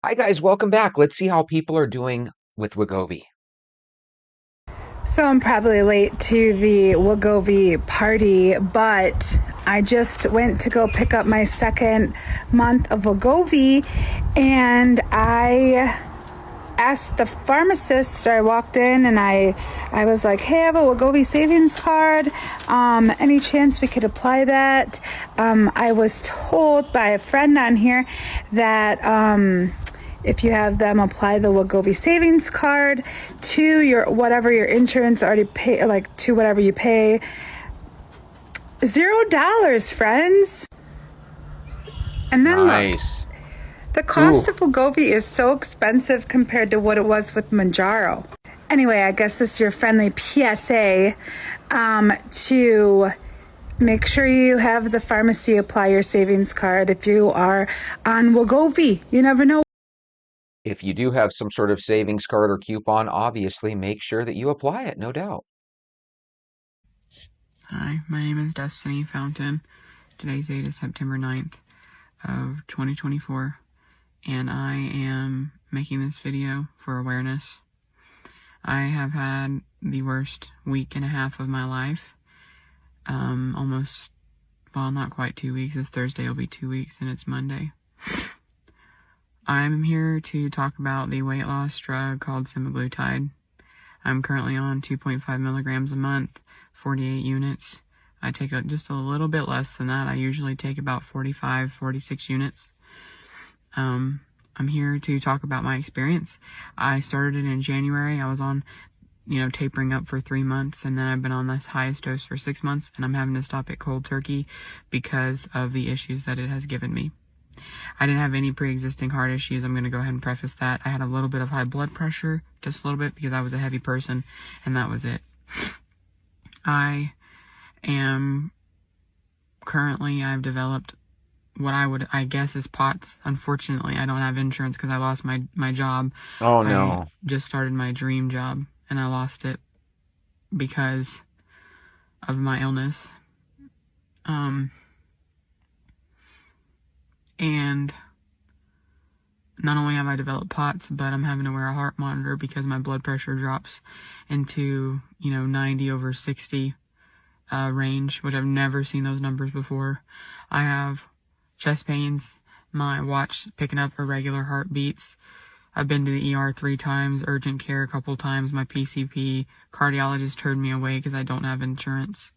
Hi guys, welcome back. Let's see how people are doing with Wegovy. So I'm probably late to the Wegovy party, but I just went to go pick up my second month of Wegovy, and I asked the pharmacist. I walked in and I was like, "Hey, I have a Wegovy savings card. Any chance we could apply that?" I was told by a friend on here that if you have them apply the Wegovy savings card to your whatever your insurance already pay, like to whatever you pay, $0, friends. And then look, Nice. the Ooh, cost of Wegovy is so expensive compared to what it was with Manjaro. Anyway, I guess this is your friendly PSA to make sure you have the pharmacy apply your savings card if you are on Wegovy. You never know. if you do have some sort of savings card or coupon, obviously make sure that you apply it, no doubt. Hi, my name is Destiny Fountain. Today's date is September 9th of 2024, and I am making this video for awareness. I have had the worst week and a half of my life. Almost, well, not quite 2 weeks. This Thursday will be 2 weeks, and it's Monday. I'm here to talk about the weight loss drug called semaglutide. I'm currently on 2.5 milligrams a month, 48 units. I take just a little bit less than that. I usually take about 45, 46 units. I'm here to talk about my experience. I started it in January. I was on, tapering up for 3 months, and then I've been on this highest dose for 6 months, and I'm having to stop it cold turkey because of the issues that it has given me. I didn't have any pre-existing heart issues. I'm going to go ahead and preface that. I had a little bit of high blood pressure, just a little bit, because I was a heavy person, and that was it. I've developed what I guess is POTS. Unfortunately, I don't have insurance because I lost my job. Oh I no. just started my dream job, and I lost it because of my illness. And not only have I developed POTS, but I'm having to wear a heart monitor because my blood pressure drops into, 90 over 60 range, which I've never seen those numbers before. I have chest pains, my watch picking up irregular heartbeats. I've been to the ER 3 times, urgent care a couple times. My PCP cardiologist turned me away because I don't have insurance.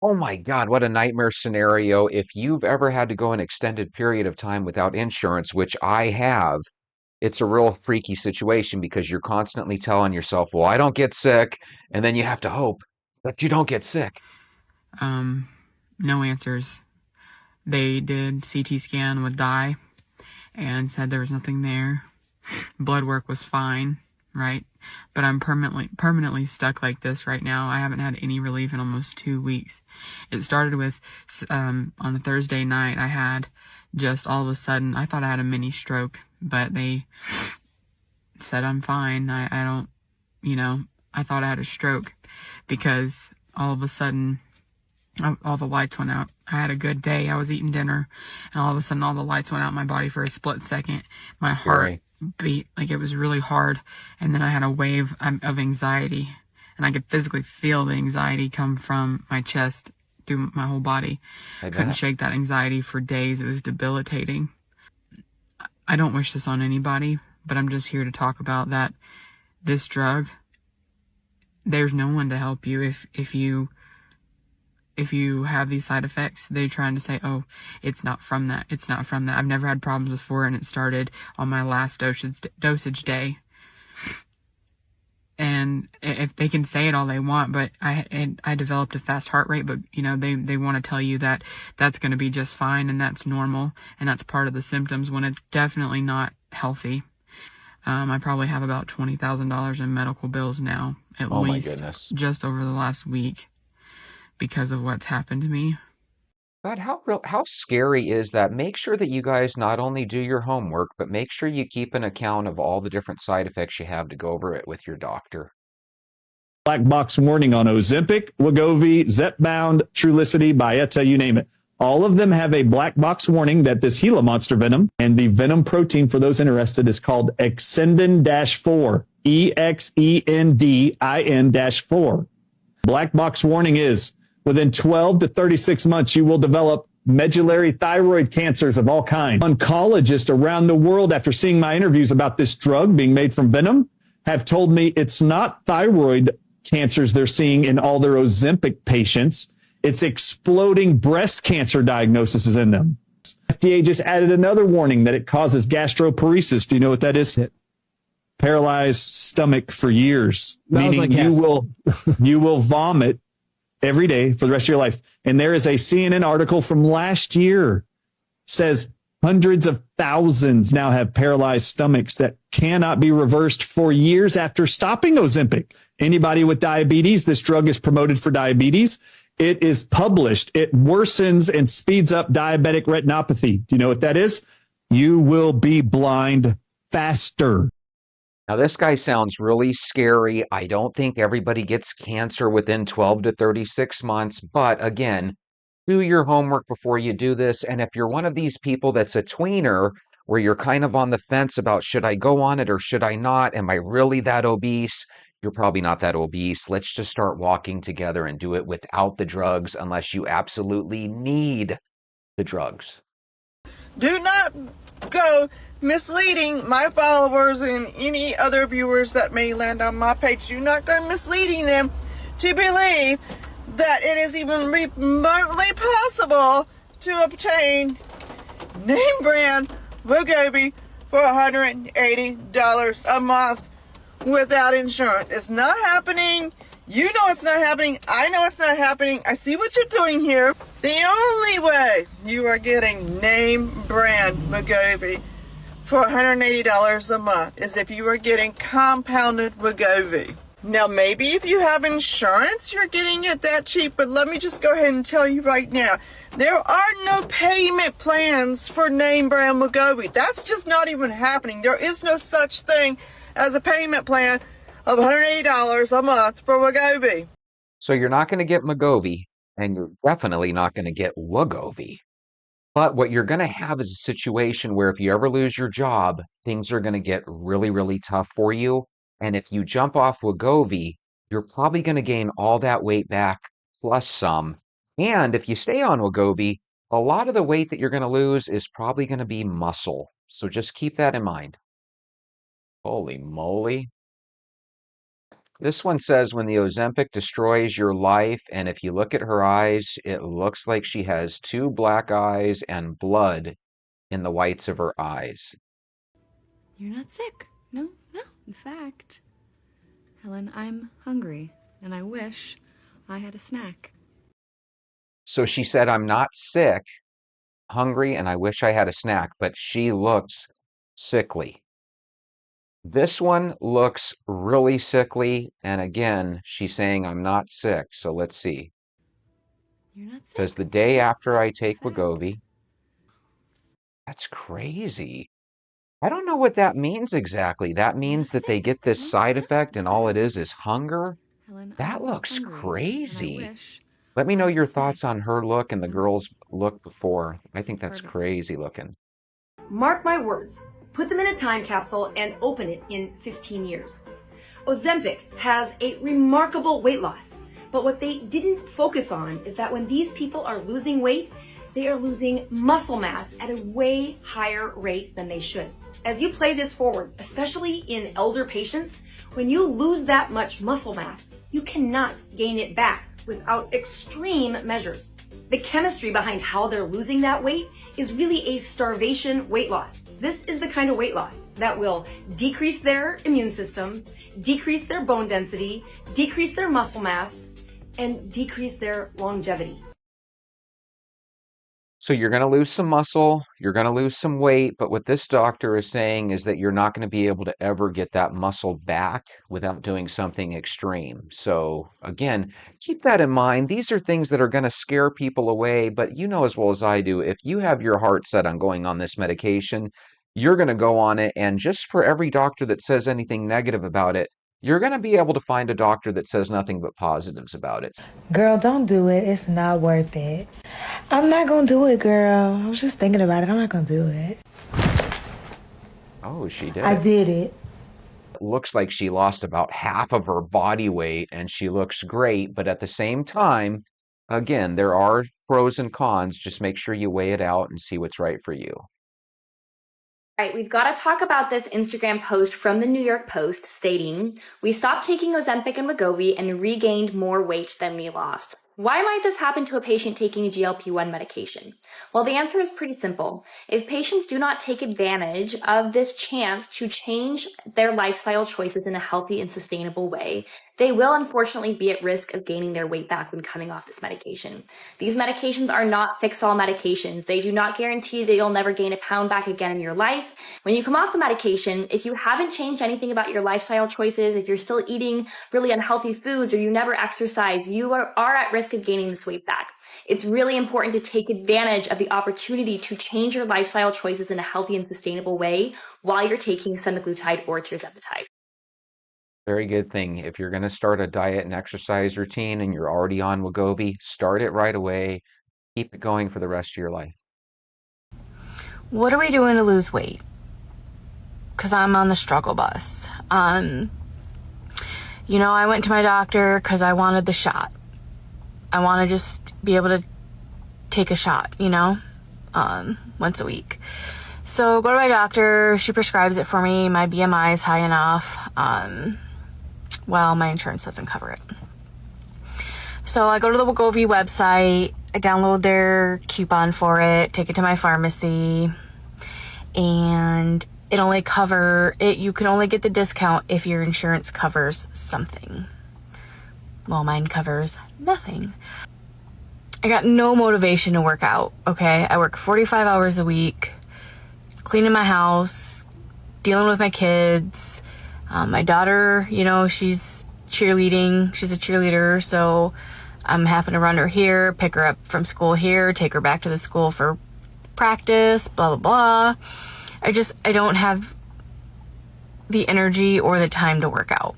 Oh my God, what a nightmare scenario. If you've ever had to go an extended period of time without insurance, which I have, it's a real freaky situation because you're constantly telling yourself, well, I don't get sick, and then you have to hope that you don't get sick. No answers. They did CT scan with dye and said there was nothing there. Blood work was fine, right? But I'm permanently stuck like this right now. I haven't had any relief in almost 2 weeks. It started with on a Thursday night. I had just all of a sudden, I thought I had a mini stroke, but they said I'm fine. I don't, I thought I had a stroke because all of a sudden all the lights went out. I had a good day. I was eating dinner, and all of a sudden all the lights went out in my body for a split second. My heart Scary. beat like it was really hard, and then I had a wave of anxiety, and I could physically feel the anxiety come from my chest through my whole body. I Couldn't bet. shake that anxiety for days. It was debilitating. I don't wish this on anybody, but I'm just here to talk about that. This drug, there's no one to help you if you have these side effects. They're trying to say, oh, it's not from that. It's not from that. I've never had problems before, and it started on my last dosage day. And if they can say it all they want, but I developed a fast heart rate, but they want to tell you that that's going to be just fine, and that's normal, and that's part of the symptoms, when it's definitely not healthy. I probably have about $20,000 in medical bills now, at Oh my least, goodness. just over the last week, because of what's happened to me. God, how scary is that? Make sure that you guys not only do your homework, but make sure you keep an account of all the different side effects you have to go over it with your doctor. Black box warning on Ozempic, Wegovy, Zepbound, Trulicity, Byetta, you name it. All of them have a black box warning that this Gila monster venom and the venom protein for those interested is called Exendin-4, EXENDIN-4. Black box warning is within 12 to 36 months, you will develop medullary thyroid cancers of all kinds. Oncologists around the world, after seeing my interviews about this drug being made from venom, have told me it's not thyroid cancers they're seeing in all their Ozempic patients. It's exploding breast cancer diagnoses in them. FDA just added another warning that it causes gastroparesis. Do you know what that is? Paralyzed stomach for years, meaning like you will vomit every day for the rest of your life. And there is a CNN article from last year says hundreds of thousands now have paralyzed stomachs that cannot be reversed for years after stopping Ozempic. Anybody with diabetes, this drug is promoted for diabetes. It is published. It worsens and speeds up diabetic retinopathy. Do you know what that is? You will be blind faster. Now, this guy sounds really scary. I don't think everybody gets cancer within 12 to 36 months. But again, do your homework before you do this. And if you're one of these people that's a tweener, where you're kind of on the fence about should I go on it or should I not? Am I really that obese? You're probably not that obese. Let's just start walking together and do it without the drugs unless you absolutely need the drugs. Do not go misleading my followers and any other viewers that may land on my page. Do not go misleading them to believe that it is even remotely possible to obtain name brand Wegovy for $180 a month without insurance. It's not happening. You know it's not happening. I know it's not happening. I see what you're doing here. The only way you are getting name brand Wegovy for $180 a month is if you are getting compounded Wegovy. Now, maybe if you have insurance, you're getting it that cheap, but let me just go ahead and tell you right now, there are no payment plans for name brand Wegovy. That's just not even happening. There is no such thing as a payment plan of $180 a month for Wegovy. So you're not going to get Wegovy, and you're definitely not going to get Wegovy. But what you're going to have is a situation where if you ever lose your job, things are going to get really, really tough for you. And if you jump off Wegovy, you're probably going to gain all that weight back plus some. And if you stay on Wegovy, a lot of the weight that you're going to lose is probably going to be muscle. So just keep that in mind. Holy moly. This one says when the Ozempic destroys your life, and if you look at her eyes, it looks like she has two black eyes and blood in the whites of her eyes. You're not sick. No. In fact, Helen, I'm hungry, and I wish I had a snack. So she said, I'm not sick, hungry, and I wish I had a snack, but she looks sickly. This one looks really sickly, and again, she's saying, I'm not sick. So let's see. You're not sick. Says the day after I take Wegovy. That's crazy. I don't know what that means exactly. That means that they get this side effect and all it is hunger? That looks crazy. Let me know your thoughts on her look and the girl's look before. I think that's crazy looking. Mark my words. Put them in a time capsule and open it in 15 years. Ozempic has a remarkable weight loss, but what they didn't focus on is that when these people are losing weight, they are losing muscle mass at a way higher rate than they should. As you play this forward, especially in elder patients, when you lose that much muscle mass, you cannot gain it back without extreme measures. The chemistry behind how they're losing that weight is really a starvation weight loss. This is the kind of weight loss that will decrease their immune system, decrease their bone density, decrease their muscle mass, and decrease their longevity. So you're going to lose some muscle, you're going to lose some weight, but what this doctor is saying is that you're not going to be able to ever get that muscle back without doing something extreme. So again, keep that in mind. These are things that are going to scare people away, but you know as well as I do, if you have your heart set on going on this medication, you're going to go on it. And just for every doctor that says anything negative about it, you're going to be able to find a doctor that says nothing but positives about it. Girl, don't do it. It's not worth it. I'm not gonna do it, girl. I was just thinking about it. I'm not gonna do it. Oh, she did I it. did it. It looks like she lost about half of her body weight and she looks great, but at the same time, again, there are pros and cons. Just make sure you weigh it out and see what's right for you. All right, we've got to talk about this Instagram post from the New York Post stating, "We stopped taking Ozempic and Wegovy and regained more weight than we lost. Why might this happen to a patient taking a GLP-1 medication?" Well, the answer is pretty simple. If patients do not take advantage of this chance to change their lifestyle choices in a healthy and sustainable way, they will unfortunately be at risk of gaining their weight back when coming off this medication. These medications are not fix-all medications. They do not guarantee that you'll never gain a pound back again in your life. When you come off the medication, if you haven't changed anything about your lifestyle choices, if you're still eating really unhealthy foods or you never exercise, you are at risk of gaining this weight back. It's really important to take advantage of the opportunity to change your lifestyle choices in a healthy and sustainable way while you're taking semaglutide or tirzepatide. Very good thing. If you're going to start a diet and exercise routine and you're already on Wegovy, start it right away. Keep it going for the rest of your life. What are we doing to lose weight? Because I'm on the struggle bus. I went to my doctor because I wanted the shot. I want to just be able to take a shot, once a week. So go to my doctor. She prescribes it for me. My BMI is high enough. My insurance doesn't cover it. So I go to the Wegovy website. I download their coupon for it, take it to my pharmacy, and you can only get the discount if your insurance covers something. Well, mine covers nothing. I got no motivation to work out, okay? I work 45 hours a week, cleaning my house, dealing with my kids. My daughter, she's cheerleading. She's a cheerleader, so I'm having to run her here, pick her up from school here, take her back to the school for practice, blah, blah, blah. I don't have the energy or the time to work out.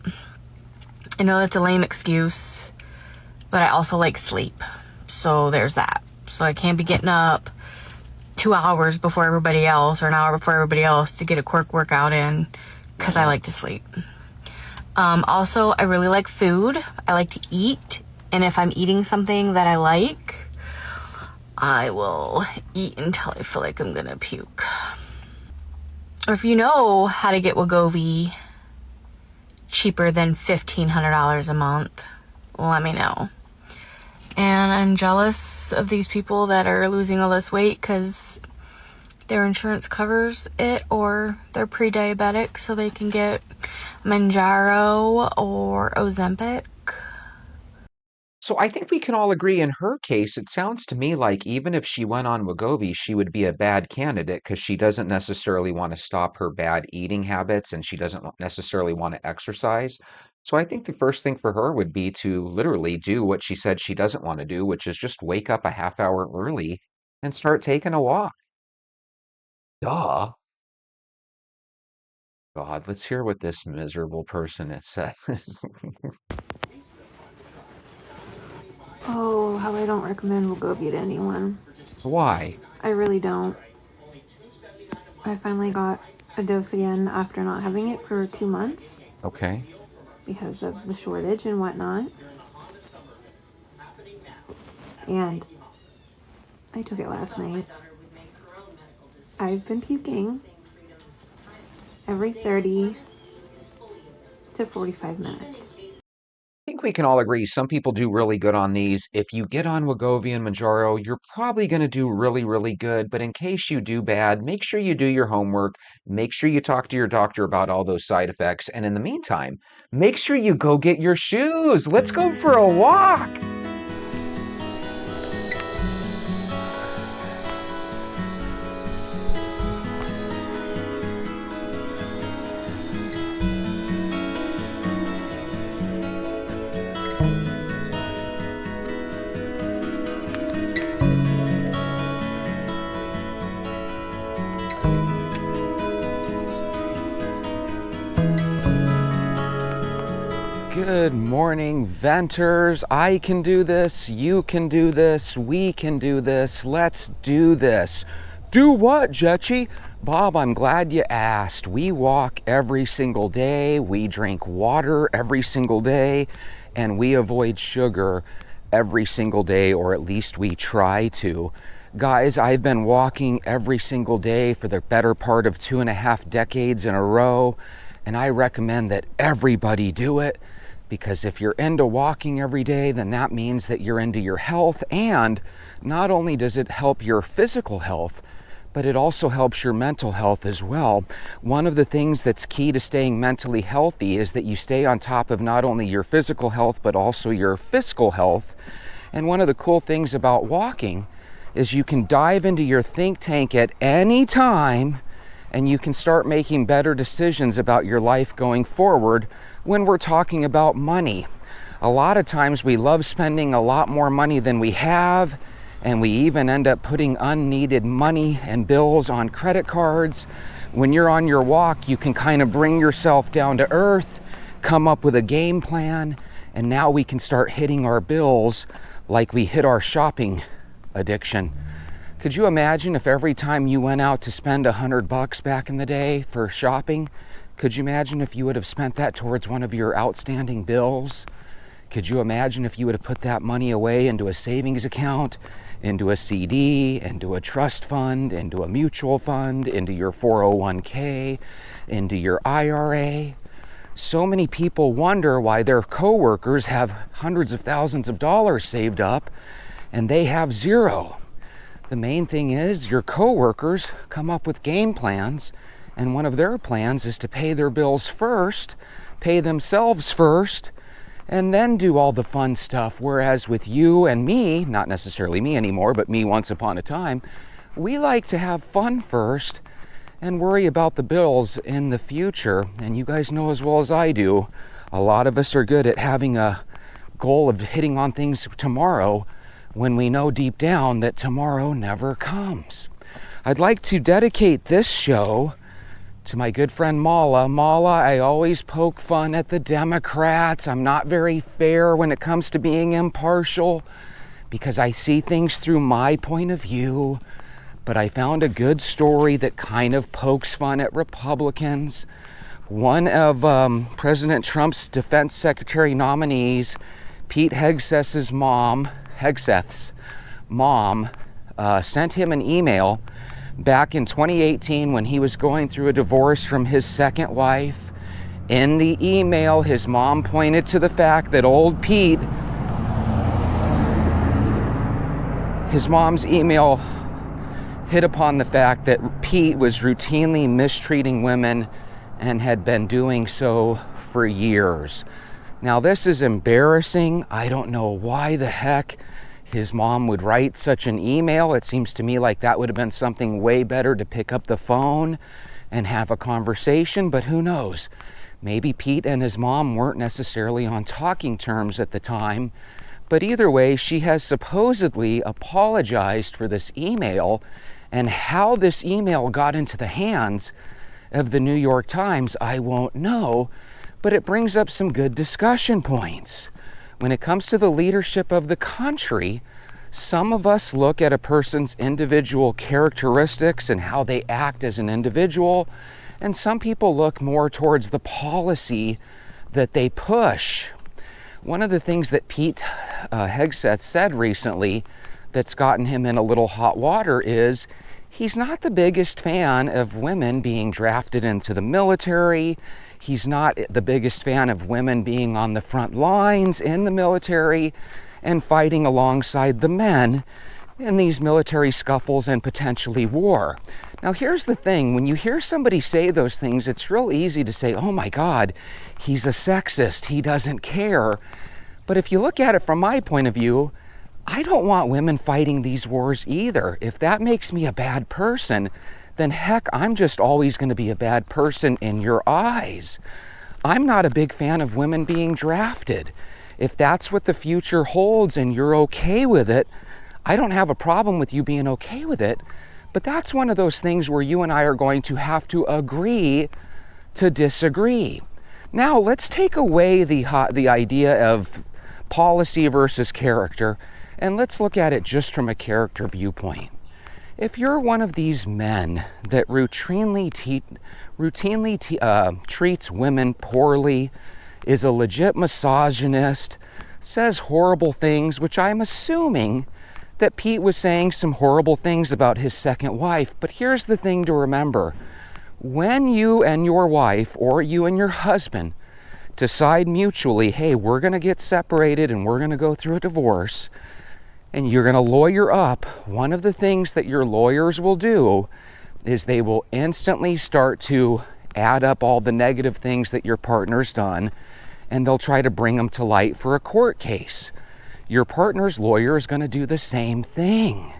I know that's a lame excuse, but I also like sleep. So there's that. So I can't be getting up 2 hours before everybody else or an hour before everybody else to get a quick workout in because I like to sleep. Also, I really like food. I like to eat. And if I'm eating something that I like, I will eat until I feel like I'm gonna puke. Or if you know how to get Wegovy cheaper than $1,500 a month, let me know. And I'm jealous of these people that are losing all this weight because their insurance covers it, or they're pre-diabetic so they can get Manjaro or Ozempic. So I think we can all agree in her case, it sounds to me like even if she went on Wegovy, she would be a bad candidate because she doesn't necessarily want to stop her bad eating habits and she doesn't necessarily want to exercise. So I think the first thing for her would be to literally do what she said she doesn't want to do, which is just wake up a half hour early and start taking a walk. Duh. God, let's hear what this miserable person it says. Oh, how I don't recommend Wegovy to anyone. Why? I really don't. I finally got a dose again after not having it for 2 months Okay. because of the shortage and whatnot. And I took it last night. I've been puking every 30 to 45 minutes. I think we can all agree some people do really good on these. If you get on Wegovy and Manjaro, you're probably going to do really, really good. But in case you do bad, make sure you do your homework. Make sure you talk to your doctor about all those side effects. And in the meantime, make sure you go get your shoes. Let's go for a walk. Good morning, venters. I can do this, you can do this, we can do this, let's do this. Do what, Jetchy? Bob, I'm glad you asked. We walk every single day, we drink water every single day, and we avoid sugar every single day, or at least we try to. Guys, I've been walking every single day for the better part of 2.5 decades in a row, and I recommend that everybody do it, because if you're into walking every day, then that means that you're into your health, and not only does it help your physical health, but it also helps your mental health as well. One of the things that's key to staying mentally healthy is that you stay on top of not only your physical health, but also your fiscal health. And one of the cool things about walking is you can dive into your think tank at any time, and you can start making better decisions about your life going forward when we're talking about money. A lot of times we love spending a lot more money than we have, and we even end up putting unneeded money and bills on credit cards. When you're on your walk, you can kind of bring yourself down to earth, come up with a game plan, and now we can start hitting our bills like we hit our shopping addiction. Could you imagine if every time you went out to spend $100 back in the day for shopping, could you imagine if you would have spent that towards one of your outstanding bills? Could you imagine if you would have put that money away into a savings account, into a CD, into a trust fund, into a mutual fund, into your 401k, into your IRA? So many people wonder why their coworkers have hundreds of thousands of dollars saved up and they have zero. The main thing is your coworkers come up with game plans, and one of their plans is to pay their bills first, pay themselves first, and then do all the fun stuff. Whereas with you and me, not necessarily me anymore, but me once upon a time, we like to have fun first and worry about the bills in the future. And you guys know as well as I do, a lot of us are good at having a goal of hitting on things tomorrow when we know deep down that tomorrow never comes. I'd like to dedicate this show to my good friend Mala. Mala, I always poke fun at the Democrats. I'm not very fair when it comes to being impartial because I see things through my point of view. But I found a good story that kind of pokes fun at Republicans. One of President Trump's defense secretary nominees, Pete Hegseth's mom, sent him an email back in 2018 when he was going through a divorce from his second wife. In the email, his mom pointed to the fact that old Pete, his mom's email hit upon the fact that Pete was routinely mistreating women and had been doing so for years. Now, this is embarrassing. I don't know why the heck his mom would write such an email. It seems to me like that would have been something way better to pick up the phone and have a conversation, but who knows? Maybe Pete and his mom weren't necessarily on talking terms at the time, but either way, she has supposedly apologized for this email, and how this email got into the hands of the New York Times, I won't know, but it brings up some good discussion points. When it comes to the leadership of the country, some of us look at a person's individual characteristics and how they act as an individual, and some people look more towards the policy that they push. One of the things that Pete Hegseth said recently that's gotten him in a little hot water is he's not the biggest fan of women being drafted into the military. He's not the biggest fan of women being on the front lines in the military and fighting alongside the men in these military scuffles and potentially war. Now, here's the thing. When you hear somebody say those things, it's real easy to say, oh my God, he's a sexist. He doesn't care. But if you look at it from my point of view, I don't want women fighting these wars either. If that makes me a bad person, then heck, I'm just always going to be a bad person in your eyes. I'm not a big fan of women being drafted. If that's what the future holds and you're okay with it, I don't have a problem with you being okay with it, but that's one of those things where you and I are going to have to agree to disagree. Now, let's take away the idea of policy versus character, and let's look at it just from a character viewpoint. If you're one of these men that routinely treats women poorly, is a legit misogynist, says horrible things, which I'm assuming that Pete was saying some horrible things about his second wife. But here's the thing to remember. When you and your wife, or you and your husband, decide mutually, hey, we're going to get separated and we're going to go through a divorce, and you're going to lawyer up, one of the things that your lawyers will do is they will instantly start to add up all the negative things that your partner's done, and they'll try to bring them to light for a court case. Your partner's lawyer is going to do the same thing.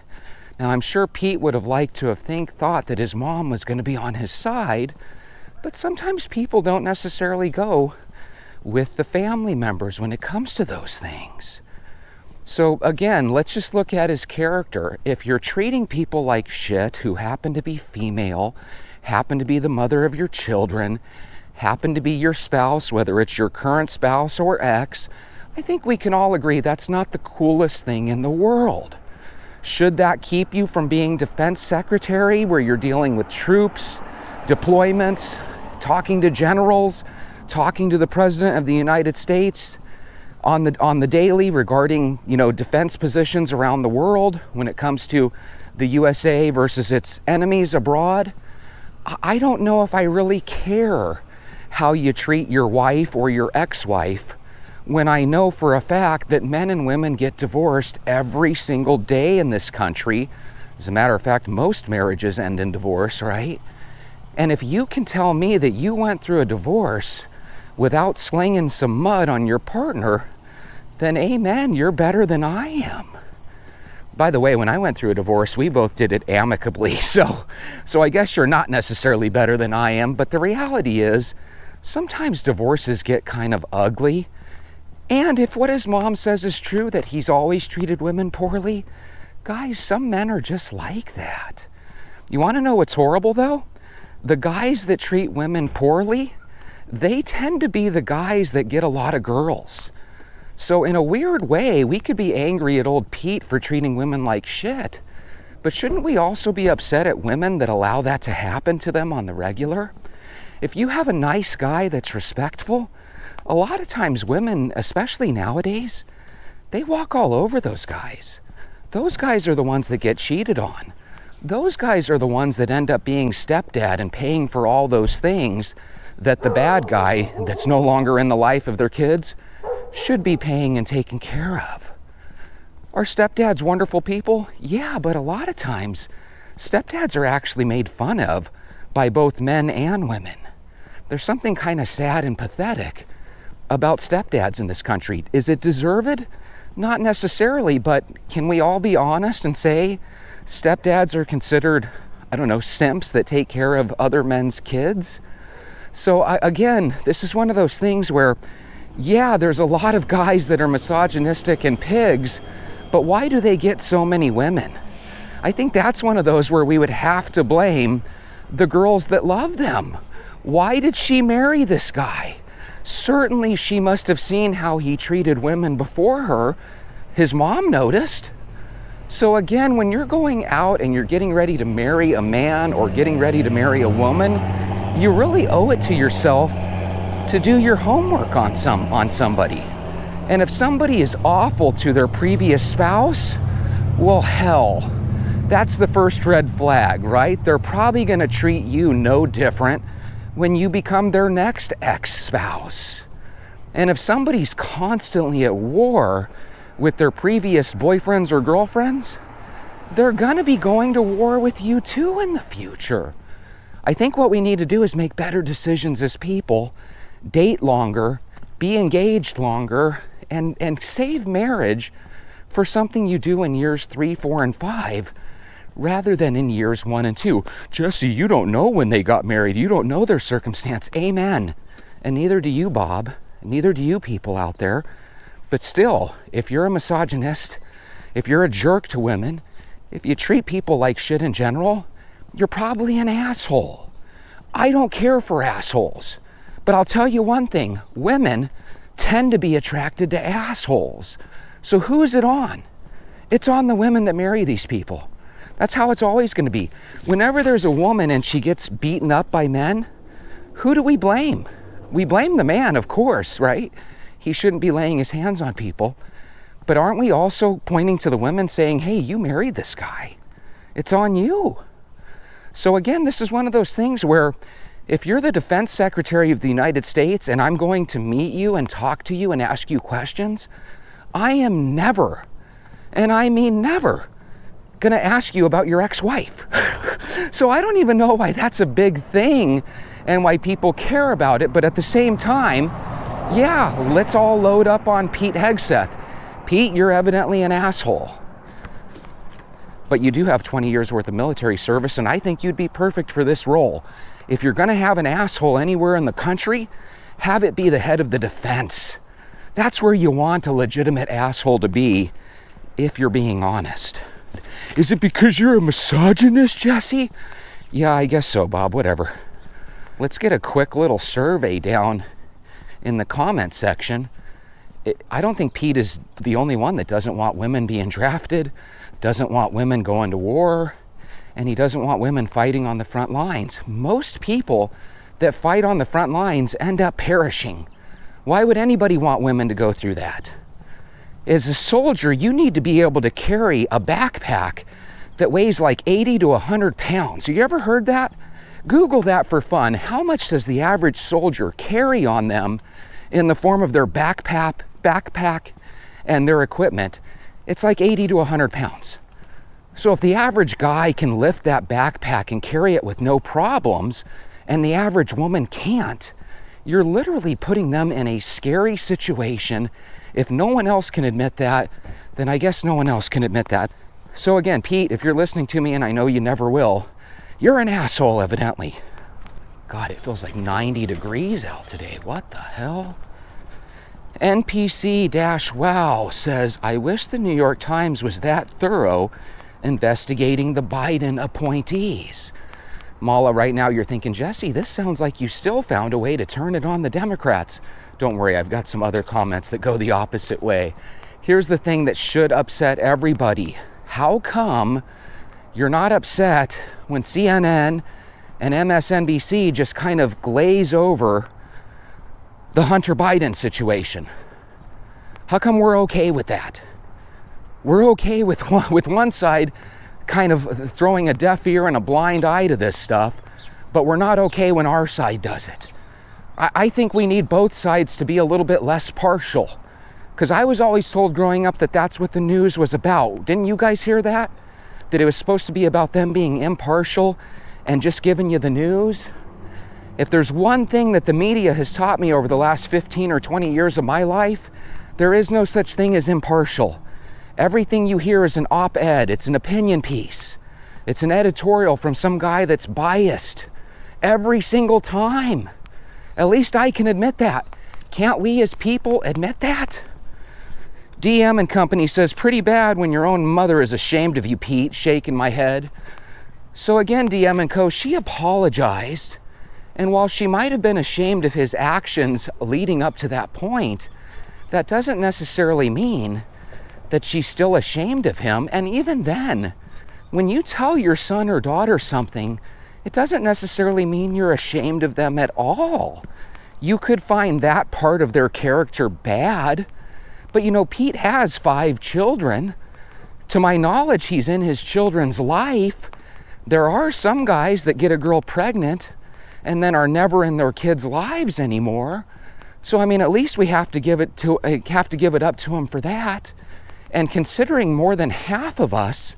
Now, I'm sure Pete would have liked to have thought that his mom was going to be on his side, but sometimes people don't necessarily go with the family members when it comes to those things. So again, let's just look at his character. If you're treating people like shit who happen to be female, happen to be the mother of your children, happen to be your spouse, whether it's your current spouse or ex, I think we can all agree that's not the coolest thing in the world. Should that keep you from being defense secretary, where you're dealing with troops, deployments, talking to generals, talking to the President of the United States on the daily regarding, defense positions around the world when it comes to the USA versus its enemies abroad? I don't know if I really care how you treat your wife or your ex-wife when I know for a fact that men and women get divorced every single day in this country. As a matter of fact, most marriages end in divorce, right? And if you can tell me that you went through a divorce without slinging some mud on your partner, then amen, you're better than I am. By the way, when I went through a divorce, we both did it amicably, so I guess you're not necessarily better than I am, but the reality is, sometimes divorces get kind of ugly. And if what his mom says is true, that he's always treated women poorly, guys, some men are just like that. You want to know what's horrible, though? The guys that treat women poorly, they tend to be the guys that get a lot of girls. So in a weird way, we could be angry at old Pete for treating women like shit, but shouldn't we also be upset at women that allow that to happen to them on the regular? If you have a nice guy that's respectful, a lot of times women, especially nowadays, they walk all over those guys. Those guys are the ones that get cheated on. Those guys are the ones that end up being stepdad and paying for all those things that the bad guy that's no longer in the life of their kids should be paying and taking care of. Are stepdads wonderful people? Yeah, but a lot of times, stepdads are actually made fun of by both men and women. There's something kind of sad and pathetic about stepdads in this country. Is it deserved? Not necessarily, but can we all be honest and say stepdads are considered, simps that take care of other men's kids? So again, this is one of those things where, yeah, there's a lot of guys that are misogynistic and pigs, but why do they get so many women? I think that's one of those where we would have to blame the girls that love them. Why did she marry this guy? Certainly she must have seen how he treated women before her. His mom noticed. So again, when you're going out and you're getting ready to marry a man or getting ready to marry a woman, you really owe it to yourself to do your homework on somebody. And if somebody is awful to their previous spouse, well, hell, that's the first red flag, right? They're probably going to treat you no different when you become their next ex-spouse. And if somebody's constantly at war with their previous boyfriends or girlfriends, they're gonna be going to war with you too in the future. I think what we need to do is make better decisions as people, date longer, be engaged longer, and save marriage for something you do in years 3, 4, and 5, rather than in years 1 and 2. Jesse, you don't know when they got married. You don't know their circumstance. Amen. And neither do you, Bob. Neither do you people out there. But still, if you're a misogynist, if you're a jerk to women, if you treat people like shit in general, you're probably an asshole. I don't care for assholes, But I'll tell you one thing, women tend to be attracted to assholes. So who is it on? It's on the women that marry these people. That's how it's always going to be. Whenever there's a woman and she gets beaten up by men, who do we blame? We blame the man, of course, right? He shouldn't be laying his hands on people. But aren't we also pointing to the women saying, hey, you married this guy. It's on you. So again, this is one of those things where if you're the Defense Secretary of the United States and I'm going to meet you and talk to you and ask you questions, I am never, and I mean never, going to ask you about your ex-wife. So I don't even know why that's a big thing and why people care about it. But at the same time, yeah, let's all load up on Pete Hegseth. Pete, you're evidently an asshole. But you do have 20 years worth of military service, and I think you'd be perfect for this role. If you're going to have an asshole anywhere in the country, have it be the head of the defense. That's where you want a legitimate asshole to be, if you're being honest. Is it because you're a misogynist, Jesse? Yeah, I guess so, Bob, whatever. Let's get a quick little survey down in the comment section. I don't think Pete is the only one that doesn't want women being drafted, doesn't want women going to war, and he doesn't want women fighting on the front lines. Most people that fight on the front lines end up perishing. Why would anybody want women to go through that? As a soldier, you need to be able to carry a backpack that weighs like 80 to 100 pounds. Have you ever heard that? Google that for fun. How much does the average soldier carry on them in the form of their backpack and their equipment? It's like 80 to 100 pounds. So if the average guy can lift that backpack and carry it with no problems, and the average woman can't, you're literally putting them in a scary situation. If no one else can admit that, then I guess no one else can admit that. So again, Pete, if you're listening to me, and I know you never will, you're an asshole, evidently. God, it feels like 90 degrees out today. What the hell? NPC-Wow says, I wish the New York Times was that thorough investigating the Biden appointees. Mala, right now you're thinking, Jesse, this sounds like you still found a way to turn it on the Democrats. Don't worry, I've got some other comments that go the opposite way. Here's the thing that should upset everybody. How come you're not upset when CNN and MSNBC just kind of glaze over the Hunter Biden situation? How come we're okay with that? We're okay with one side kind of throwing a deaf ear and a blind eye to this stuff, but we're not okay when our side does it. I think we need both sides to be a little bit less partial, because I was always told growing up that that's what the news was about. Didn't you guys hear that? That it was supposed to be about them being impartial and just giving you the news? If there's one thing that the media has taught me over the last 15 or 20 years of my life, there is no such thing as impartial. Everything you hear is an op-ed, it's an opinion piece. It's an editorial from some guy that's biased every single time. At least I can admit that. Can't we as people admit that? DM and Company says, pretty bad when your own mother is ashamed of you, Pete, shaking my head. So again, DM and Co., she apologized. And while she might have been ashamed of his actions leading up to that point, that doesn't necessarily mean that she's still ashamed of him. And even then, when you tell your son or daughter something, it doesn't necessarily mean you're ashamed of them at all. You could find that part of their character bad, but you know, Pete has 5 children. To my knowledge, he's in his children's life. There are some guys that get a girl pregnant and then are never in their kids' lives anymore. So I mean, at least we have to give it up to him for that. And considering more than half of us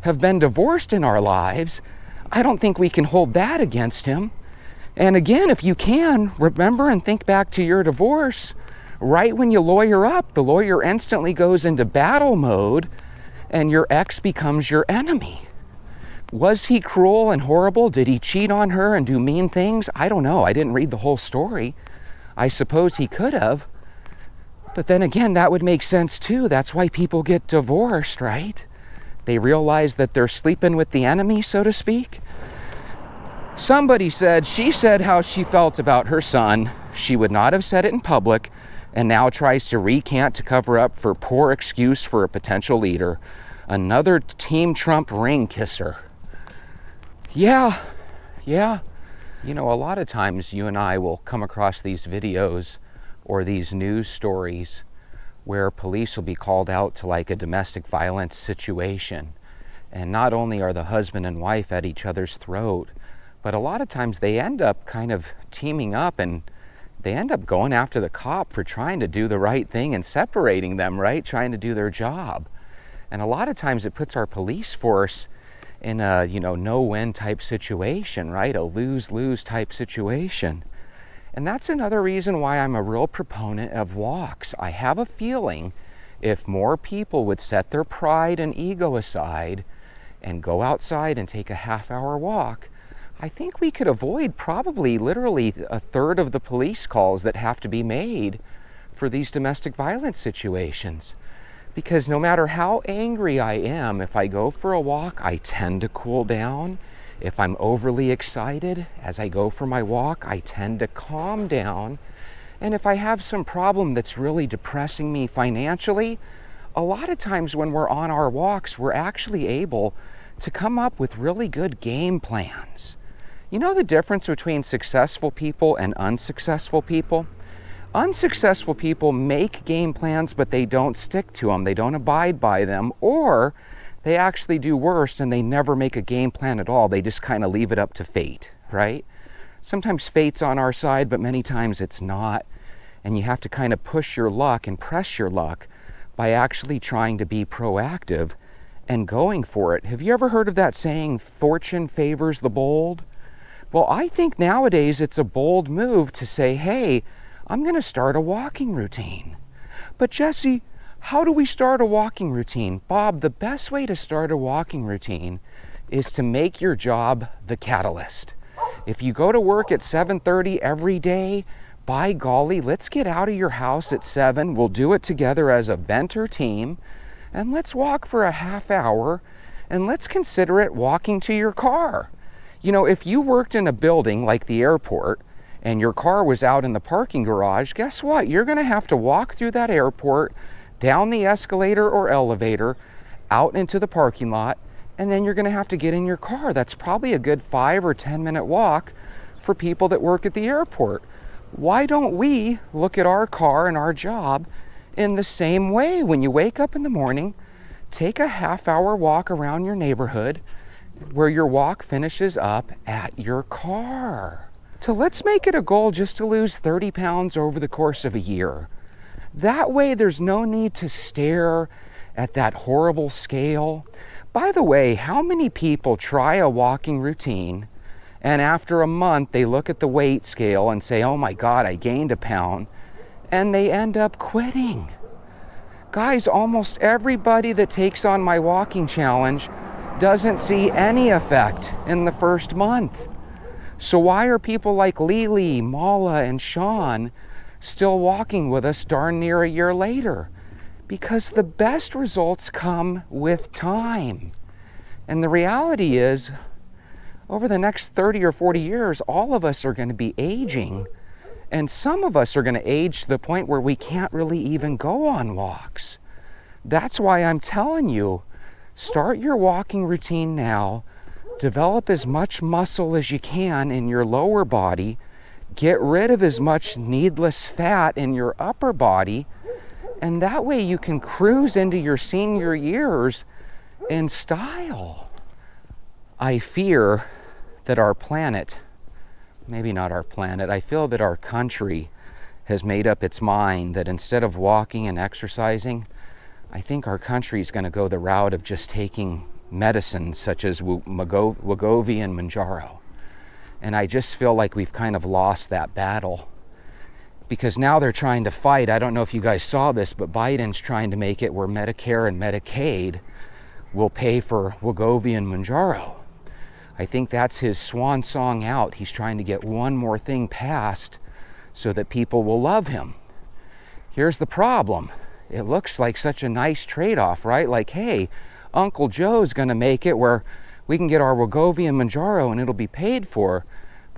have been divorced in our lives, I don't think we can hold that against him. And again, if you can, remember and think back to your divorce. Right when you lawyer up, the lawyer instantly goes into battle mode and your ex becomes your enemy. Was he cruel and horrible? Did he cheat on her and do mean things? I don't know. I didn't read the whole story. I suppose he could have. But then again, that would make sense too. That's why people get divorced, right? They realize that they're sleeping with the enemy, so to speak. Somebody said, she said how she felt about her son. She would not have said it in public, and now tries to recant to cover up for poor excuse for a potential leader. Another Team Trump ring kisser. Yeah. You know, a lot of times you and I will come across these videos or these news stories where police will be called out to like a domestic violence situation. And not only are the husband and wife at each other's throat, but a lot of times they end up kind of teaming up and they end up going after the cop for trying to do the right thing and separating them, right? Trying to do their job. And a lot of times it puts our police force in a, no-win type situation, right? A lose-lose type situation. And that's another reason why I'm a real proponent of walks. I have a feeling if more people would set their pride and ego aside and go outside and take a half-hour walk, I think we could avoid probably literally a third of the police calls that have to be made for these domestic violence situations. Because no matter how angry I am, if I go for a walk, I tend to cool down. If I'm overly excited as I go for my walk, I tend to calm down. And if I have some problem that's really depressing me financially, a lot of times when we're on our walks, we're actually able to come up with really good game plans. You know the difference between successful people and unsuccessful people? Unsuccessful people make game plans, but they don't stick to them. They don't abide by them, or they actually do worse and they never make a game plan at all. They just kind of leave it up to fate, right? Sometimes fate's on our side, but many times it's not. And you have to kind of push your luck and press your luck by actually trying to be proactive and going for it. Have you ever heard of that saying, fortune favors the bold? Well, I think nowadays it's a bold move to say, hey, I'm going to start a walking routine. But Jesse, how do we start a walking routine? Bob, the best way to start a walking routine is to make your job the catalyst. If you go to work at 7:30 every day, by golly, let's get out of your house at 7. We'll do it together as a Venter team, and let's walk for a half hour, and let's consider it walking to your car. You know, if you worked in a building like the airport, and your car was out in the parking garage, guess what? You're going to have to walk through that airport, down the escalator or elevator, out into the parking lot, and then you're going to have to get in your car. That's probably a good 5 or 10 minute walk for people that work at the airport. Why don't we look at our car and our job in the same way? When you wake up in the morning, take a half-hour walk around your neighborhood where your walk finishes up at your car. So let's make it a goal just to lose 30 pounds over the course of a year. That way there's no need to stare at that horrible scale. By the way, how many people try a walking routine and after a month they look at the weight scale and say, oh my God, I gained a pound, and they end up quitting? Guys, almost everybody that takes on my walking challenge doesn't see any effect in the first month. So why are people like Lily, Mala, and Sean still walking with us darn near a year later? Because the best results come with time. And the reality is, over the next 30 or 40 years, all of us are going to be aging. And some of us are going to age to the point where we can't really even go on walks. That's why I'm telling you, start your walking routine now. Develop as much muscle as you can in your lower body. Get rid of as much needless fat in your upper body. And that way you can cruise into your senior years in style. I fear that our planet, maybe not our planet, I feel that our country has made up its mind that instead of walking and exercising, I think our country is going to go the route of just taking medicines such as Wegovy and Manjaro. And I just feel like we've kind of lost that battle. Because now they're trying to fight, I don't know if you guys saw this, but Biden's trying to make it where Medicare and Medicaid will pay for Wegovy and Manjaro. I think that's his swan song out. He's trying to get one more thing passed so that people will love him. Here's the problem. It looks like such a nice trade-off, right? Like, hey, Uncle Joe's going to make it where we can get our Wegovy and Manjaro and it'll be paid for.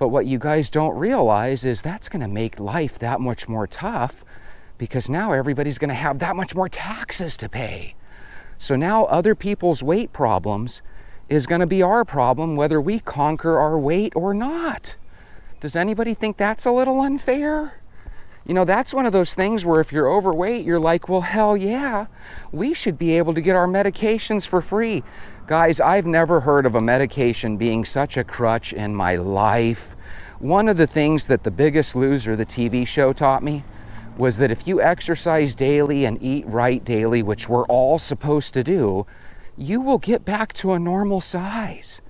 But what you guys don't realize is that's going to make life that much more tough, because now everybody's going to have that much more taxes to pay. So now other people's weight problems is going to be our problem, whether we conquer our weight or not. Does anybody think that's a little unfair? You know, that's one of those things where if you're overweight, you're like, well, hell yeah, we should be able to get our medications for free. Guys, I've never heard of a medication being such a crutch in my life. One of the things that The Biggest Loser, the TV show, taught me was that if you exercise daily and eat right daily, which we're all supposed to do, you will get back to a normal size.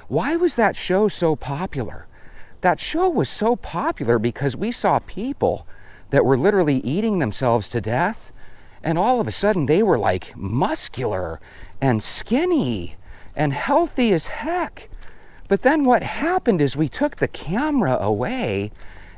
Why was that show so popular? That show was so popular because we saw people that were literally eating themselves to death, and all of a sudden they were like muscular and skinny and healthy as heck. But then what happened is we took the camera away,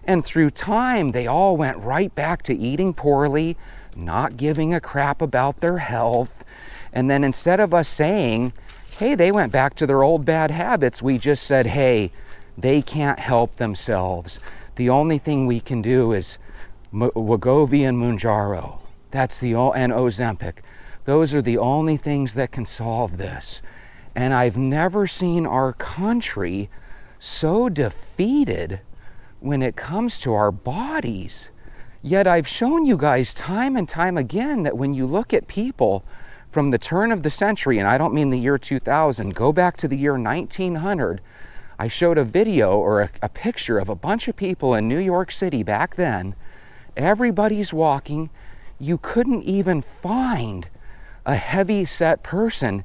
and through time they all went right back to eating poorly, not giving a crap about their health. And then instead of us saying, hey, they went back to their old bad habits, we just said, hey, they can't help themselves. The only thing we can do is Wegovy and Mounjaro. And Ozempic. Those are the only things that can solve this. And I've never seen our country so defeated when it comes to our bodies. Yet I've shown you guys time and time again that when you look at people from the turn of the century, and I don't mean the year 2000, go back to the year 1900, I showed a video or a picture of a bunch of people in New York City back then. Everybody's walking. You couldn't even find a heavy-set person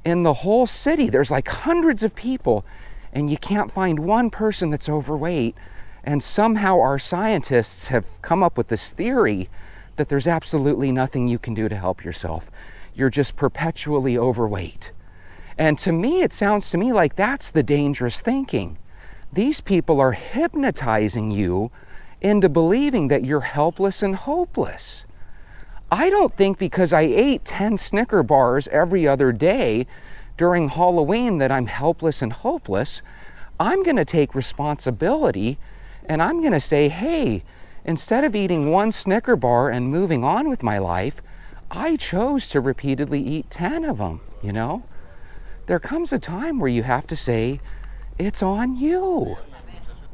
in the whole city. There's like hundreds of people, and you can't find one person that's overweight. And somehow our scientists have come up with this theory that there's absolutely nothing you can do to help yourself. You're just perpetually overweight. And to me, it sounds to me like that's the dangerous thinking. These people are hypnotizing you into believing that you're helpless and hopeless. I don't think because I ate 10 Snicker bars every other day during Halloween that I'm helpless and hopeless. I'm going to take responsibility, and I'm going to say, hey, instead of eating one Snicker bar and moving on with my life, I chose to repeatedly eat 10 of them, you know? There comes a time where you have to say, it's on you.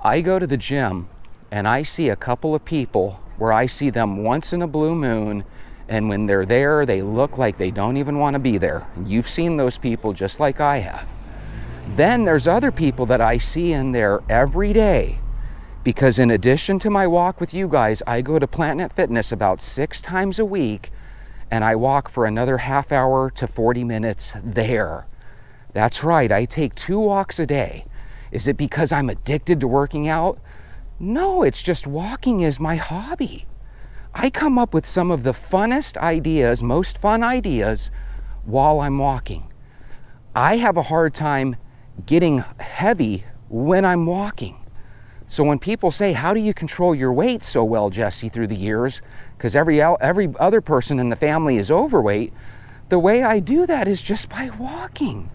I go to the gym and I see a couple of people where I see them once in a blue moon, and when they're there, they look like they don't even want to be there. And you've seen those people just like I have. Then there's other people that I see in there every day, because in addition to my walk with you guys, I go to Planet Fitness about 6 times a week, and I walk for another half hour to 40 minutes there. That's right, I take 2 walks a day. Is it because I'm addicted to working out? No, it's just walking is my hobby. I come up with some of the funnest ideas, most fun ideas, while I'm walking. I have a hard time getting heavy when I'm walking. So when people say, how do you control your weight so well, Jesse, through the years? Because every other person in the family is overweight. The way I do that is just by walking.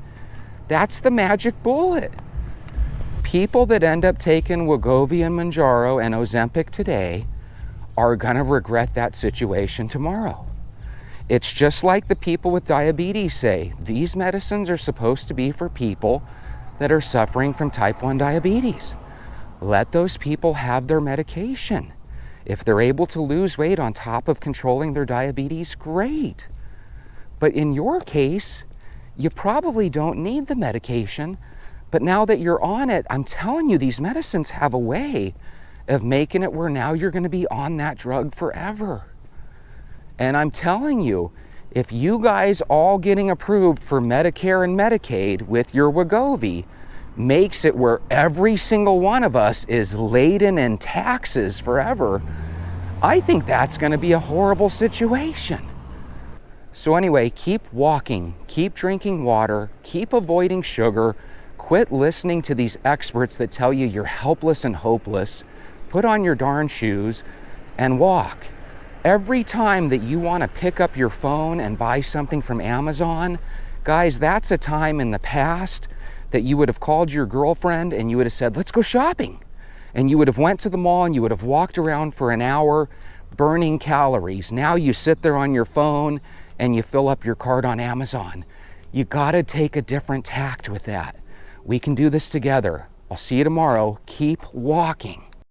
That's the magic bullet. People that end up taking Wegovy and Mounjaro and Ozempic today are going to regret that situation tomorrow. It's just like the people with diabetes say, these medicines are supposed to be for people that are suffering from type 1 diabetes. Let those people have their medication. If they're able to lose weight on top of controlling their diabetes, great. But in your case, you probably don't need the medication. But now that you're on it, I'm telling you, these medicines have a way of making it where now you're going to be on that drug forever. And I'm telling you, if you guys all getting approved for Medicare and Medicaid with your Wegovy makes it where every single one of us is laden in taxes forever, I think that's going to be a horrible situation. So anyway, keep walking, keep drinking water, keep avoiding sugar, quit listening to these experts that tell you you're helpless and hopeless. Put on your darn shoes and walk. Every time that you want to pick up your phone and buy something from Amazon, guys, that's a time in the past that you would have called your girlfriend and you would have said, let's go shopping. And you would have went to the mall and you would have walked around for an hour burning calories. Now you sit there on your phone and you fill up your cart on Amazon. You gotta take a different tact with that. We can do this together. I'll see you tomorrow. Keep walking.